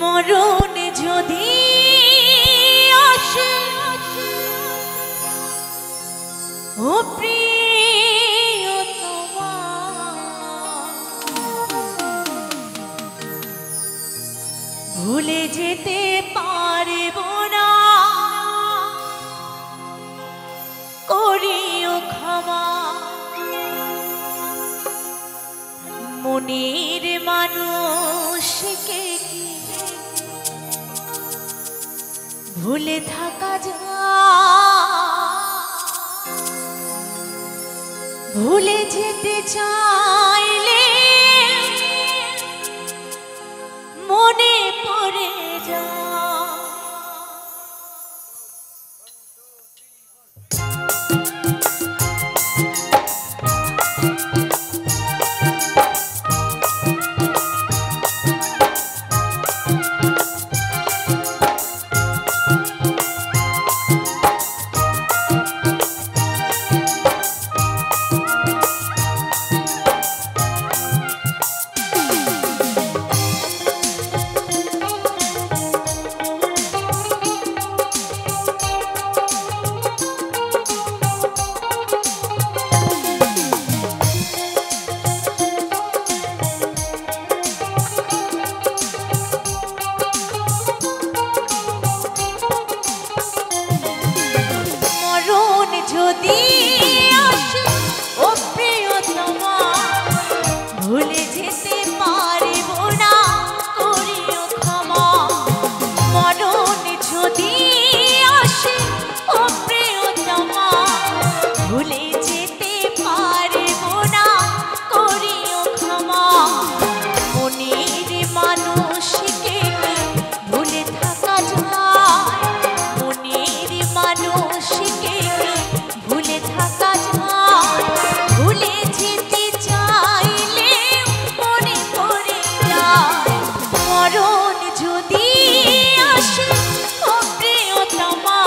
মরণ যদি আসে ও প্রিয়তমা, ভুলে যেতে পারব না, করিও ক্ষমা। মনের মানুষকে ভুলে থাকা যায়, ভুলে যেতে চাইলে মনে পড়ে যায়। যদি আসে ও প্রিয়তমা, ভুলে যেতে পারব না, করিও ক্ষমা। মরণ যদি আসে ও প্রিয়তমা, ভুলে যেতে পারব না, করিও ক্ষমা। মনের মানুষকে ভুলে থাকা যায়, মনের মানুষকে ভুলে থাকা যায়, ভুলে যেতে চাইলে মনে পড়ে যায়। মরণ যদি আসে ও প্রিয়তমা,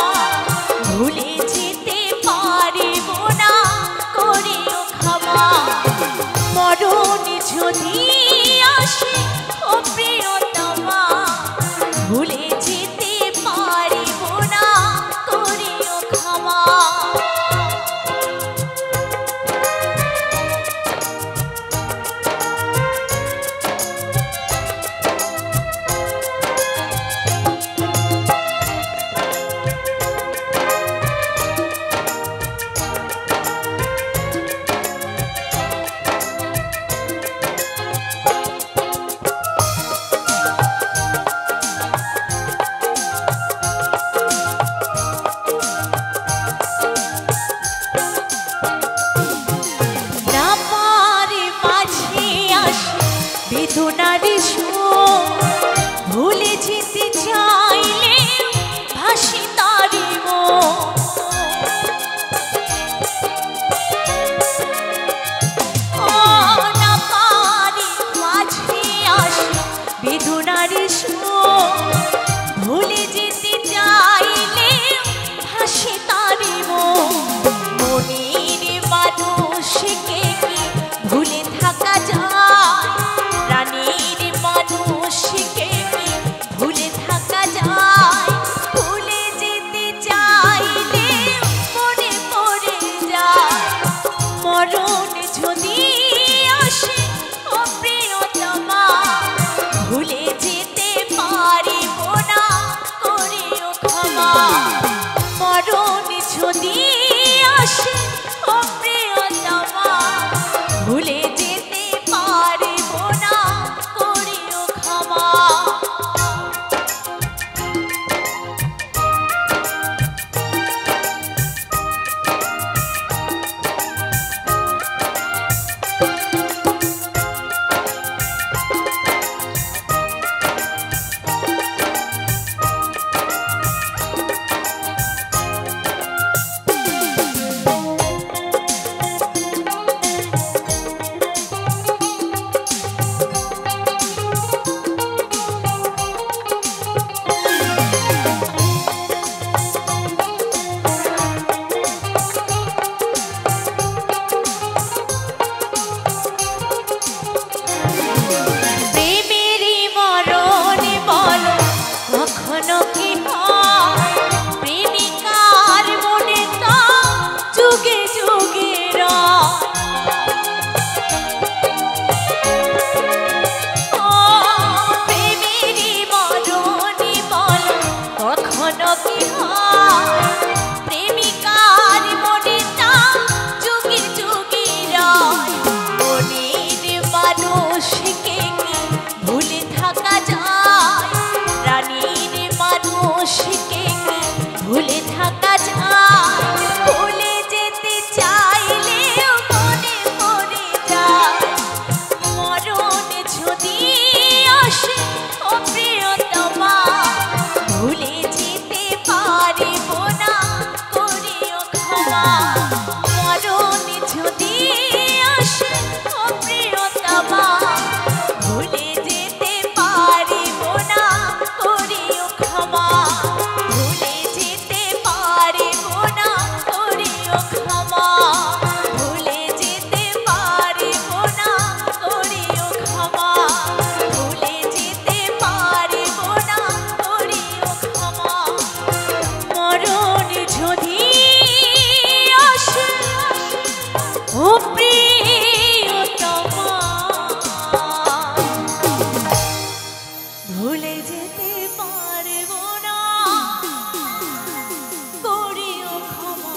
ভুলে যেতে পারব না, করিও ক্ষমা। মরণ যদি আসে ও প্রিয়তমা, ভুলে যেতে পারব না, করিও ক্ষমা। বেদনার সুর ভুলে যেতে চাইলে ভাসি তারি মন। ও না পারি মাঝে আসে বেদনার সুর, ভুলে যেতে চাইলে ভাসি তারি মন। মনের মানুষকে ভুলে থাকা যায়, প্রাণীর মানুষকে ভুলে থাকা যায়, ভুলে যেতে চাইলে মনে পড়ে যায়। মরণ যদি আসে ও প্রিয়তমা, ভুলে যেতে পারব না, ভুলে যেতে পারবো না, করিও ক্ষমা।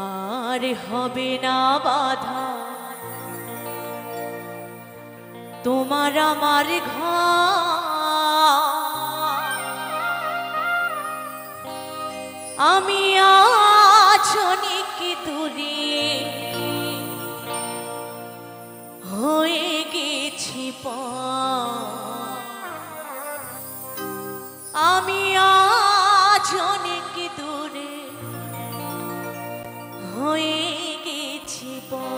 আর হবে না বাধা তোমার আমার ঘর, আমি আজ অনেক দূরে হয়ে গেছি পর, আমি আজ অনেক দূরে হয়ে গেছি পর।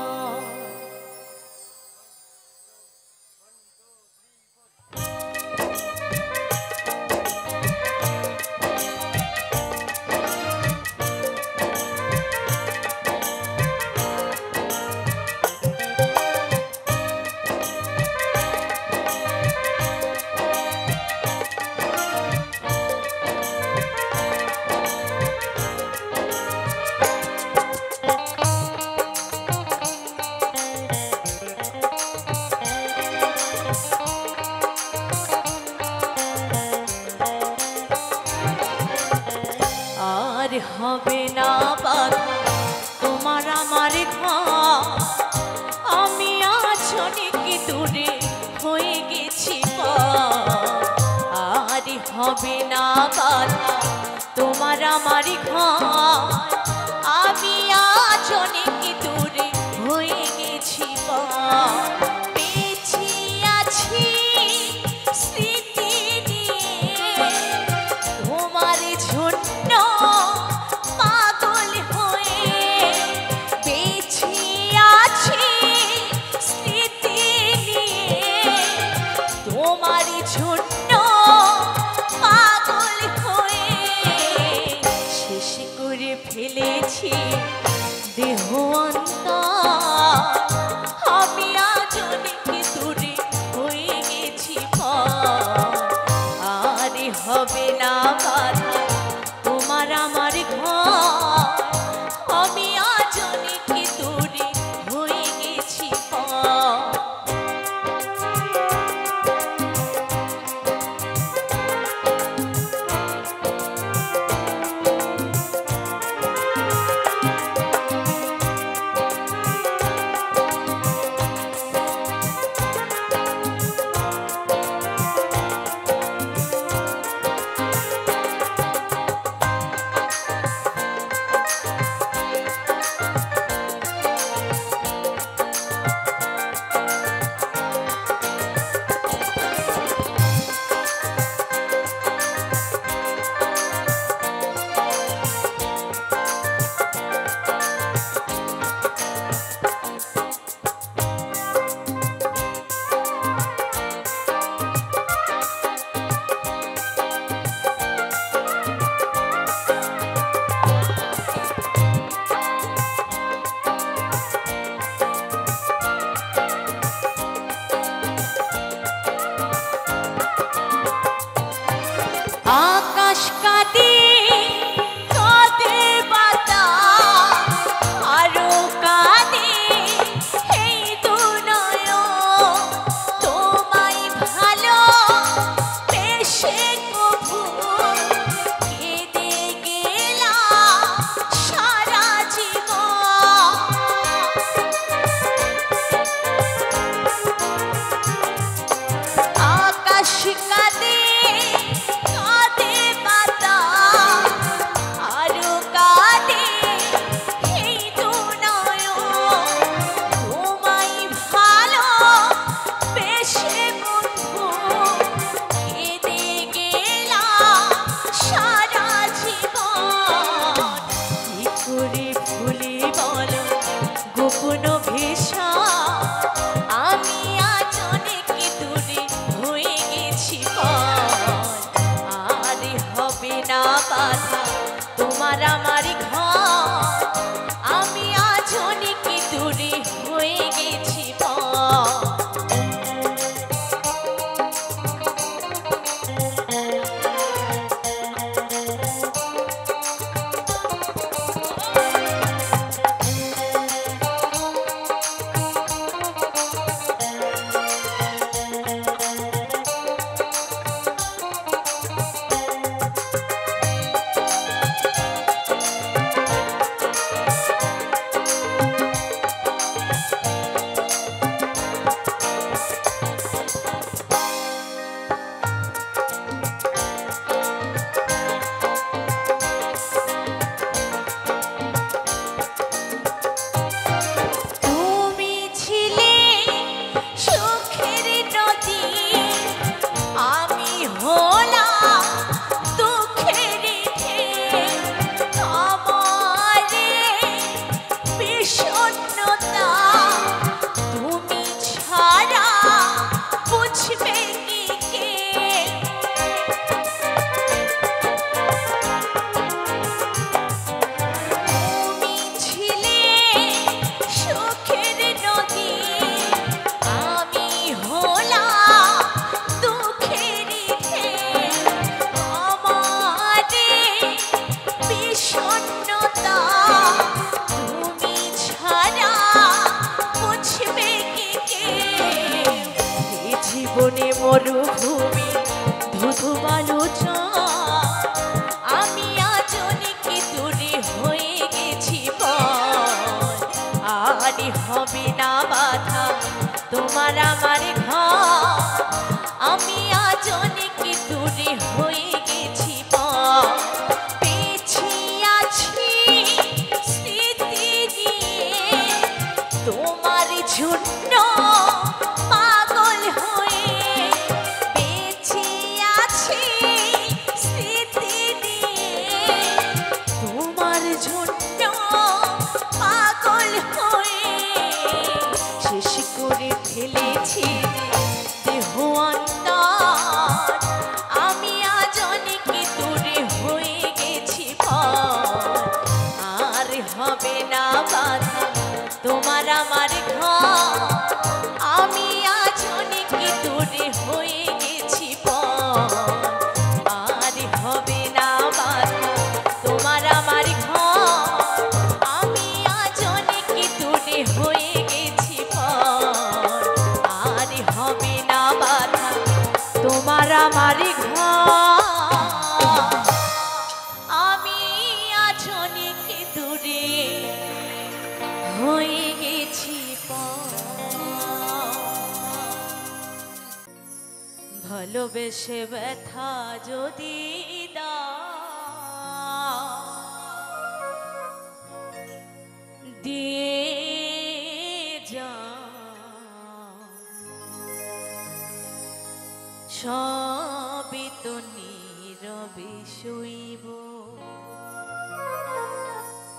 আর হবে না বাধা তোমার আমার ঘর, আমি আজ অনেক দূরে হয়ে গেছি পর। আর হবে না বাধা তোমার আমার ঘর, আমি আজ অনেক দূরে হয়ে গেছি পর। বেঁচে আছি স্মৃতি নিয়ে তোমার জন্য পাগল হয়ে, বেঁচে আছি স্মৃতি নিয়ে তোমার জন্য পাগল হয়ে, শেষ করে ফেলেছি দেহ জীবনে মরুভূমি ধুধু বালু আমি আজ অনেক দূরে হয়ে গেছি পর আর হবে না বাধা তোমার আমার ঘর আমি আজ অনেক দূরে হয়ে গেছি পর পেছিয়ে আছি স্মৃতি নিয়ে তোমার জন্য পাগল হয়ে বেঁচে আছি স্মৃতি নিয়ে তোমার জন্য পাগল হয়ে শেষ করে ফেলেছি দেহ অন্তর আমি আজ অনেক দূরে হয়ে গেছি পর আর হবে না বাধা তোমার আমার ঘর আমি আজ অনেক দূরে হয়ে গেছি পর আর হবে না বাধা তোমার আমার ঘর আমি আজ অনেক দূরে হয়ে গেছি পর আর হবে না বাধা তোমার আমার ঘর আমি আজ অনেক দূরে হয়ে গেছি ভালোবেসে ব্যথা যদি দিয়ে যা সবই তো নীরবে শুইব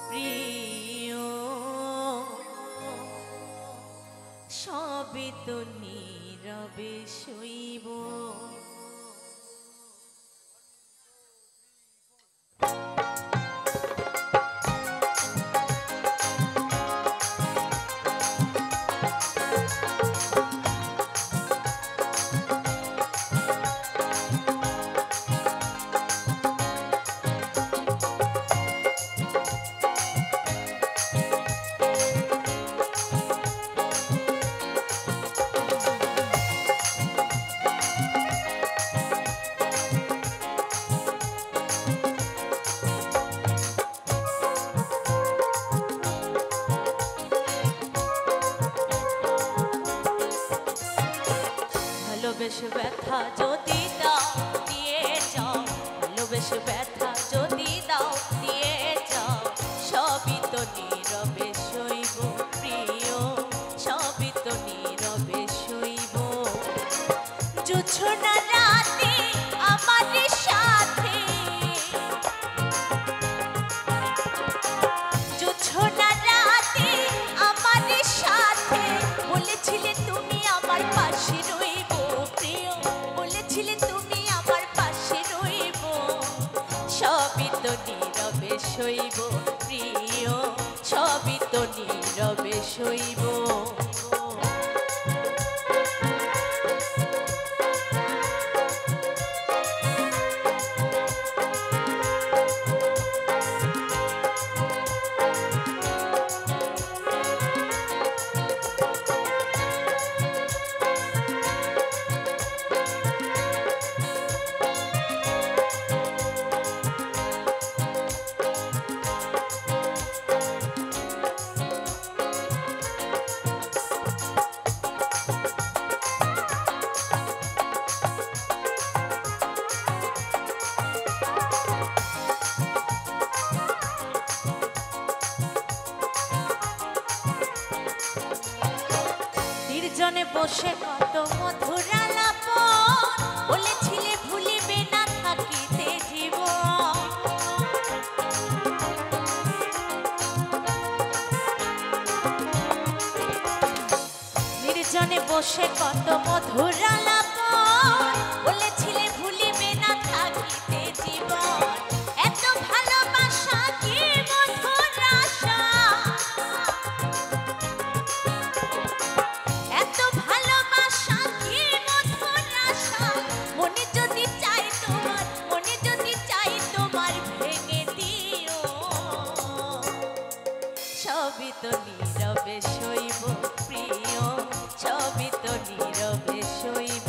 প্রিয় সবই তো নীরবে শুইব ভালোবেসে ব্যথা যদি দাও দিয়ে যাও ভালোবেসে ব্যথা যদি দাও দিয়ে যাও সবই তো নীরবে সইব প্রিয় সবই তো নীরবে সইব জোছনা রাতে আমার সাথে জোছনা রাতে আমার সাথে বলেছিলে তুমি আমার পাশে রইব প্রিয় বলেছিলে তুমি আমার পাশে রইব সবই তো নীরবে সইব প্রিয় সবই তো নীরবে সইব নির্জনে বসে কত মধুর আলাপন বলেছিলে ভুলিবে না থাকিতে জীবন নির্জনে বসে কত মধুর আলাপন বলেছিলে ভুলিবে না থাকিতে জীবন এত ভালোবাসা কি মধুর আশা এত ভালোবাসা কি মধুর আশা মনে যদি চাই তোমার ভেঙে দিও সবই তো নীরবে সইব প্রিয় সবই তো নীরবে সইব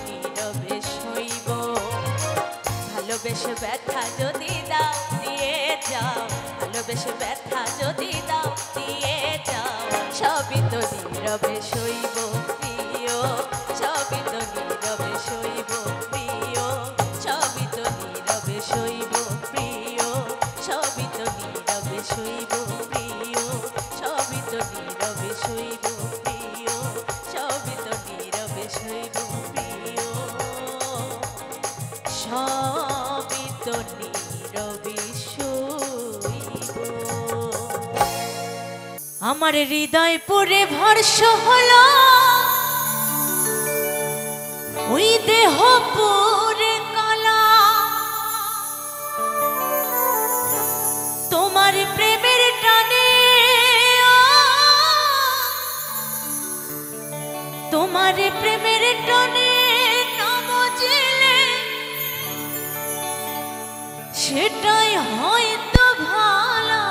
নীরবে সইব। ভালোবেসে ব্যথা যদি দাও দিয়ে যাও, ভালোবেসে ব্যথা যদি দাও দিয়ে যাও, সবই তো নীরবে সইব প্রিয়, সবই তো নীরবে সইব প্রিয়, সবই তো নীরবে সইব প্রিয়, সবই তো নীরবে সইব প্রিয়, সবই তো নীরবে সইব প্রিয়, সবই তো নীরবে সইব প্রিয়, সবই তো নীরবে সইব। আমার হৃদয় পুরে ভরসা হলো ওই দেহ পুরে কালা, তোমার প্রেমের টানে, তোমার প্রেমের টানে নাম জেলে সেটাই হয়তো ভালো।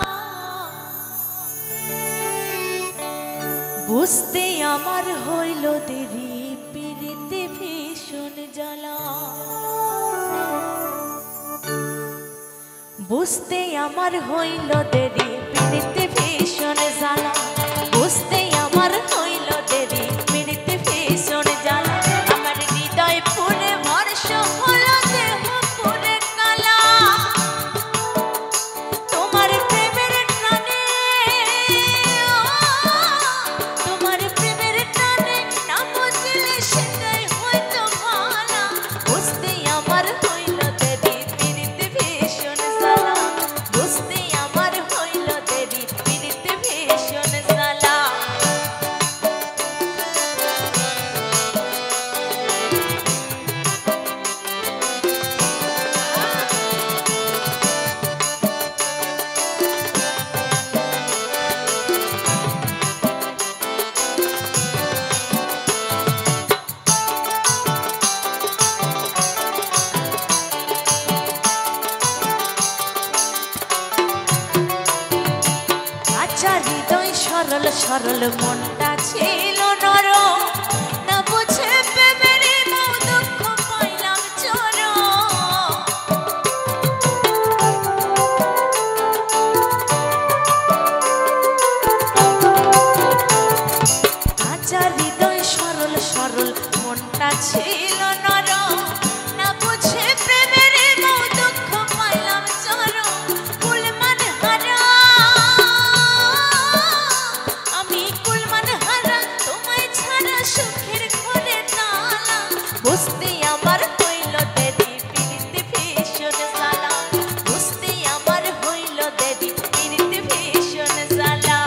বুঝতে আমার হইল দেরি, পিরিতে ভীষণ জ্বালা। বুঝতে আমার হইল দেরি, পিরিতে ভীষণ জ্বালা। বুঝতে আমার হইল দেরি, পিরিতে ভীষণ জ্বালা। আমার হৃদয় পুরে ভরসা হলো দেহ পুরে কালা, তোমার প্রেমের টানে, তোমার প্রেমের টানে না বুঝলে সেটাই হয়তো ভালো। বুঝতে আমার হইল দেরি, পিরিতে ভীষণ জ্বালা। বুঝতে আমার হইল দেরি, পিরিতে ভীষণ জ্বালা। আচ্ছা হৃদয় সরল সরল মনটা ছিল নরম, না বুঝে প্রেমের মৌ দুঃখ পাইলাম চরম। আচ্ছা হৃদয় সরল সরল মনটা ছিল নরম, না বুঝে প্রেমের মৌ দুঃখ পাইলাম চরম। কুলমান হারা আমি, কুলমান হারা তোমায় ছাড়া সুখের ঘরে তালা। বুঝতে আমার হইল দেরি, পিরিতে ভীষণ জ্বালা। বুঝতে আমার হইল দেরি, পিরিতে ভীষণ জ্বালা।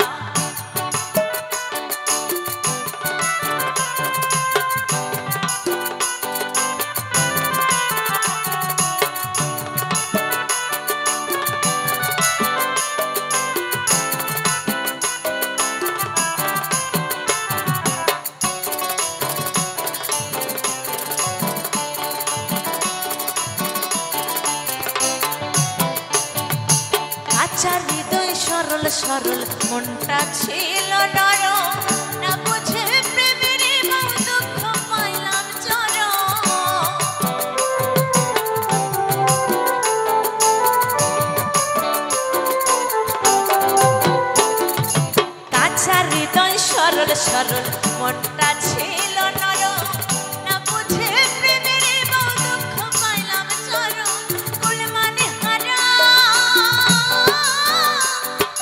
আচ্ছা হৃদয় সরল সরল মনটা ছিল নরম, না বুঝে প্রেমের মৌ দুঃখ পাইলাম চরম। কাঁচা হৃদয় সরল সরল মনটা ছিল নরম, না বুঝে প্রেমের মৌ দুঃখ পাইলাম চরম। কুলমান হারা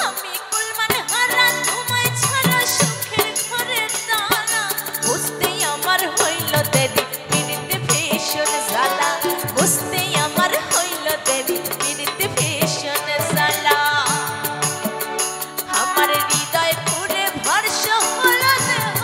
আমি, কুলমান হারা তোমায় ছাড়া সুখের ঘরে তালা। বুঝতে আমার হইল দেরি, পিরিতে ভীষণ জ্বালা। বুঝতে আমার হইল দেরি, পিরিতে ভীষণ জ্বালা। আমার হৃদয় পুরে ভরসা হলো দেহ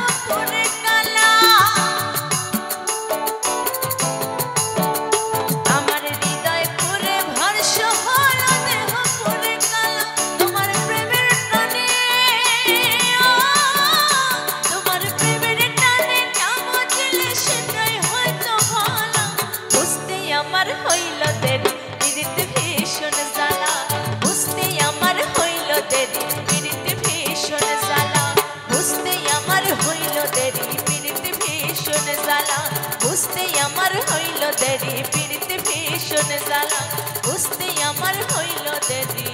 বুঝতে আমার হইল দেরি পিড়িতে ভীষণ জ্বালা বুঝতে আমার হইল দেরি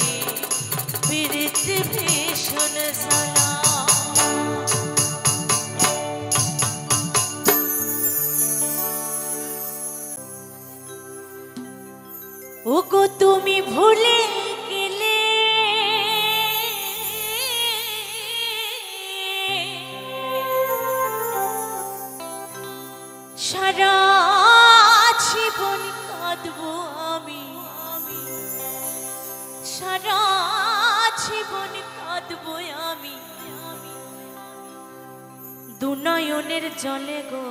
পিড়িতে ভীষণ জ্বালা ওগো তুমি ভুলে গেলে সারা জীবন কাঁদবো আমি সারা জীবন কাঁদবো আমি দুনয়নের জলে গো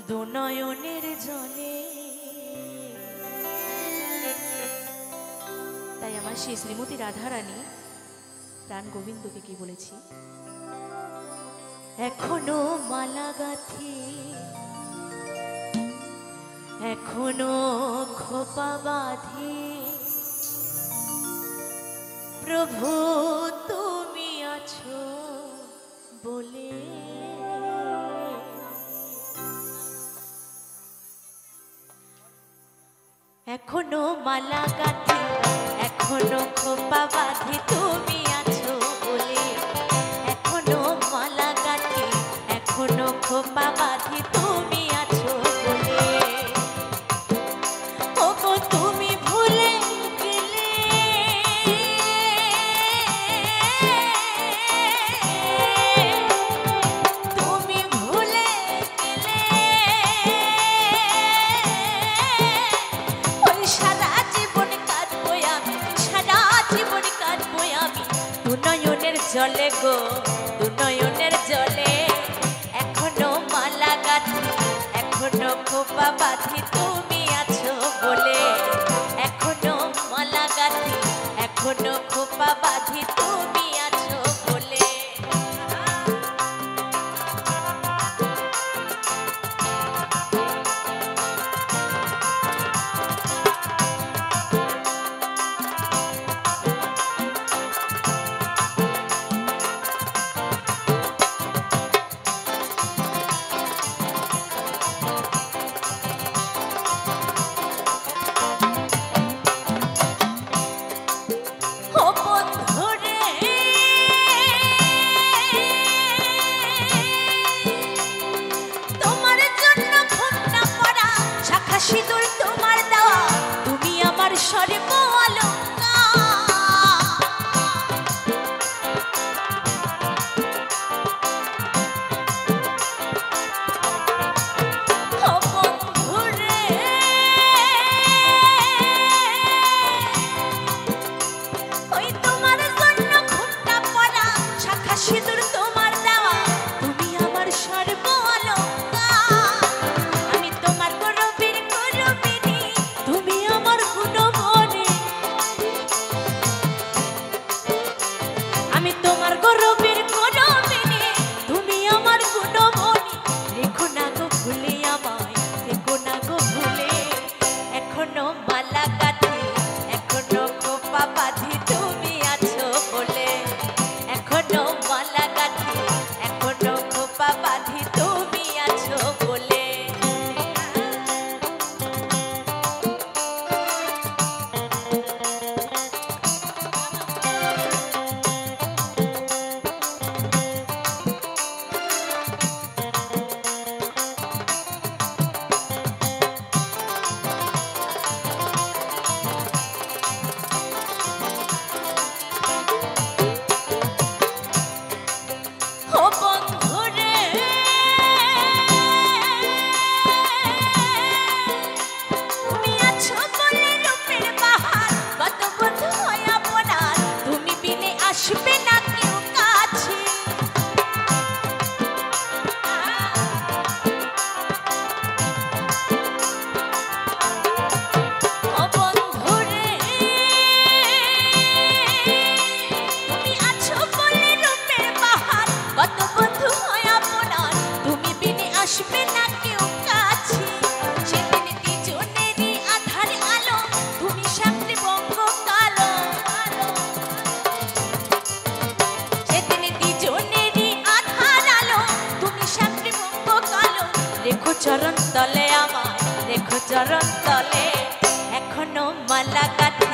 দুনয়নের জলে তাই আমার সেই শ্রীমতী রাধারানী প্রাণ গোবিন্দকে কি বলেছি এখনো মালা গাথি এখনো খোপা বাঁধি প্রভু তুমি আছো বলে এখনো মালা গাঁথি এখনো খোপা বাঁধি তুমি আছো বলে এখনো মালা গাঁথি এখনো খোপা বাঁধি তুমি আছো বলে ওগো তুমি ভুলে গেলে তুমি ভুলে গেলে ওই সারা জীবন কাঁদবো আমি সারা জীবন কাঁদবো আমি দুনয়নের জলে গো দুনয়নের জলে এখনো মালা গাঁথি এখনো খোপা বাঁধি তুমি আছো বলে এখনো মালা গাঁথি এখনো খোপা বাঁধি তুমি আছো বলে ও বন্ধুরে রেখো চরণ তলে আমায়, রেখো চরণ তলে। এখনো মালা গাঁথি,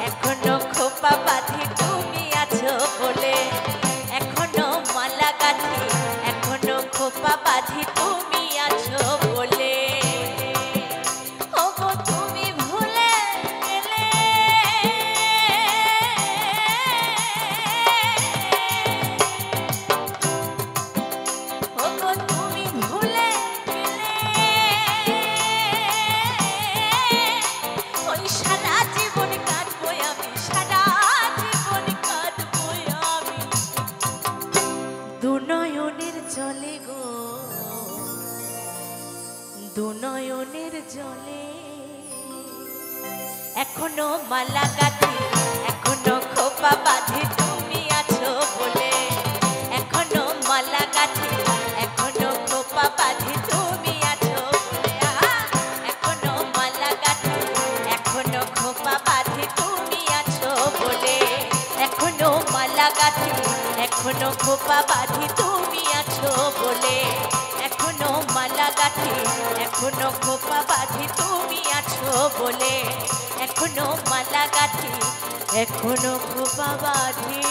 এখনো খোপা বাঁধি তুমি আছো বলে। এখনো মালা গাঁথি, এখনো খোপা বাঁধি তুমি আছো বলে। ওগো তুমি ভুলে গেলে, ওগো তুমি ভুলে গেলে, ওই সারা জীবন কাটবো আমি, সারা জীবন কাটবো আমি দুনয়নের জলে গো, দুনয়নের জলে। এখনো মালা গাঁথি, এখনো খোপা বাঁধি তুমি আছো বলে। এখনো মালা গাঁথি, এখনো খোপা বাঁধি তুমি আছো বলে। এখনো মালা গাঁথি, এখনো খোপা বাঁধি তুমি আছো বলে। এখনো মালা গাঁথি, এখনো খোপা বাঁধি তুমি আছো বলে। এখনো মালা গাঁথি, এখনো খোপা বাঁধি তুমি আছো বলে। এখনো মালা গাঁথি, এখনো খোপা বাঁধি